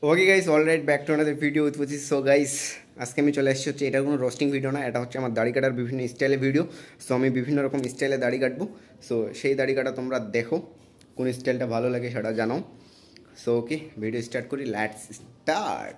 Okay guys, alright back to another video with Puchi. So guys, আজকে আমি চলে এসেছি হচ্ছে, এটা কোনো রোস্টিং ভিডিও না, এটা হচ্ছে আমার দাড়ি কাটার বিভিন্ন স্টাইলের ভিডিও। সো আমি বিভিন্ন রকম স্টাইলে দাড়ি কাটবো। সো সেই দাড়ি কাটা তোমরা দেখো, কোন স্টাইলটা ভালো লাগে সেটা জানাও। সো ওকে, ভিডিও স্টার্ট করি, লেটস স্টার্ট।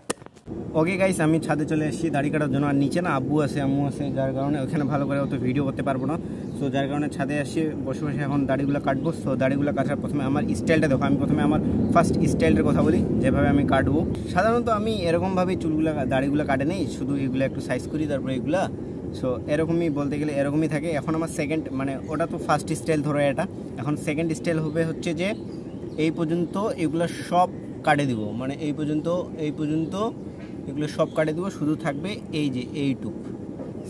ওকে গাইস, আমি ছাদে চলে এসেছি দাড়ি কাটার জন্য। আর নিচে না আব্বু আছে, আম্মু আছে, যার কারণে ওখানে ভালো করে অত ভিডিও করতে পারবো না। সো যার কারণে ছাদে আসি, বসে বসে এখন দাড়িগুলো কাটবো। সো দাড়িগুলো কাটার প্রথমে আমার স্টাইলটা দেখো। আমি প্রথমে আমার ফার্স্ট স্টাইলটার কথা বলি, যেভাবে আমি কাটবো। সাধারণত আমি এরকমভাবেই চুলগুলো দাড়িগুলো কাটে নেই, শুধু এগুলো একটু সাইজ করি, তারপরে এগুলা। সো এরকমই বলতে গেলে এরকমই থাকে। এখন আমার সেকেন্ড, মানে ওটা তো ফার্স্ট স্টাইল ধরো, এটা এখন সেকেন্ড স্টাইল হবে হচ্ছে যে এই পর্যন্ত এগুলো সব কাটে দিব, মানে এই পর্যন্ত এগুলো সব কাটে দেবো, শুধু থাকবে এই যে এইটুক।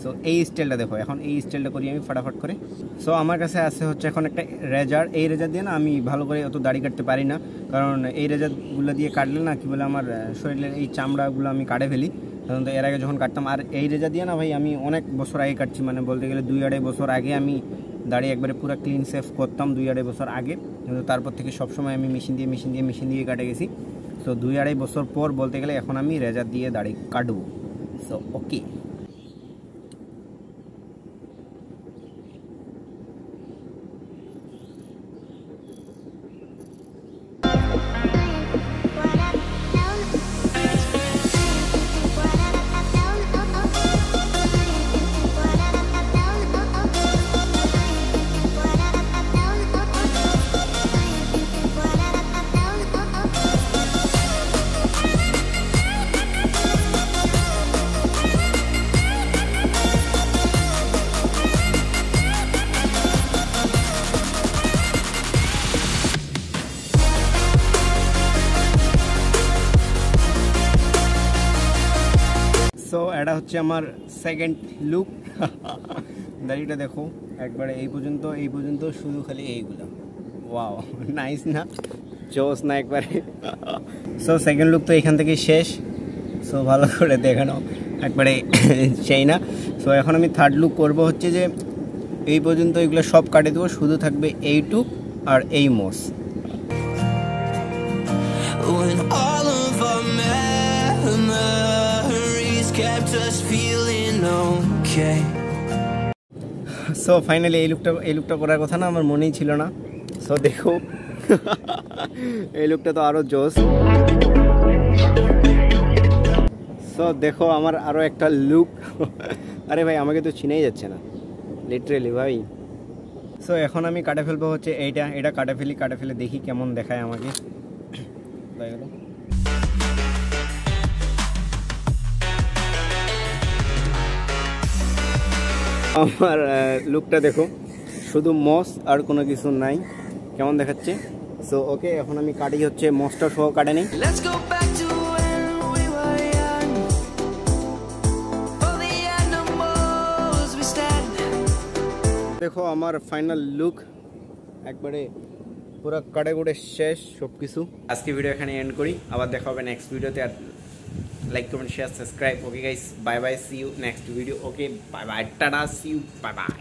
সো এই স্টাইলটা দেখো, এখন এই স্টাইলটা করি আমি ফাটাফাট করে। সো আমার কাছে আছে হচ্ছে এখন একটা রেজার। এই রেজার দিয়ে না আমি ভালো করে অত দাড়ি কাটতে পারি না, কারণ এই রেজারগুলো দিয়ে কাটলে না কি বলে আমার শরীরের এই চামড়াগুলো আমি কাটে ফেলি। সাধারণত এর আগে যখন কাটতাম, আর এই রেজার দিয়ে না ভাই আমি অনেক বছর আগে কাটছি, মানে বলতে গেলে 2-2.5 বছর আগে আমি দাড়ি একবারে পুরো ক্লিন সেভ করতাম, 2-2.5 বছর আগে। কিন্তু তারপর থেকে সবসময় আমি মেশিন দিয়ে কাটে গেছি। সো 2-2.5 বছর পর বলতে গেলে এখন আমি রেজার দিয়ে দাড়ি কাটবো। সো ওকে, সো এটা হচ্ছে আমার সেকেন্ড লুক। দাড়িটা দেখো একবারে এই পর্যন্ত শুধু খালি এইগুলো। ওয়াও, নাইস না? জোস না একবারে? সো সেকেন্ড লুক তো এখান থেকেই শেষ। সো ভালো করে দেখে নাও, একবারে সেই না। সো এখন আমি থার্ড লুক করবো হচ্ছে যে এই পর্যন্ত এগুলো সব কাটে দেবো, শুধু থাকবে এইটুক আর এই মোস। সো ফাইনালি এই লুকটা করার কথা না, আমার মনেই ছিল না। সো দেখো, এই লুকটা তো আরো জোস। সো দেখো আমার আরো একটা লুক। আরে ভাই, আমাকে তো চিনেই যাচ্ছে না লিটারেলি ভাই। সো এখন আমি কাটে ফেলবো হচ্ছে এটা কাটে ফেলে দেখি কেমন দেখায় আমাকে। আমার লুকটা দেখো, শুধু মস আর কোনো কিছু নাই, কেমন দেখাচ্ছে। সো ওকে, এখন আমি কাটি হচ্ছে মসটা সহ কাটে নেই। দেখো আমার ফাইনাল লুক, একবারে পুরো কাটে কুটে শেষ সব কিছু। আজকে ভিডিও এখানে এন্ড করি, আবার দেখা হবে নেক্সট ভিডিওতে। আর like, comment, share, subscribe. Okay guys, bye bye, see you next video. Okay, bye bye, tata, see you, bye by.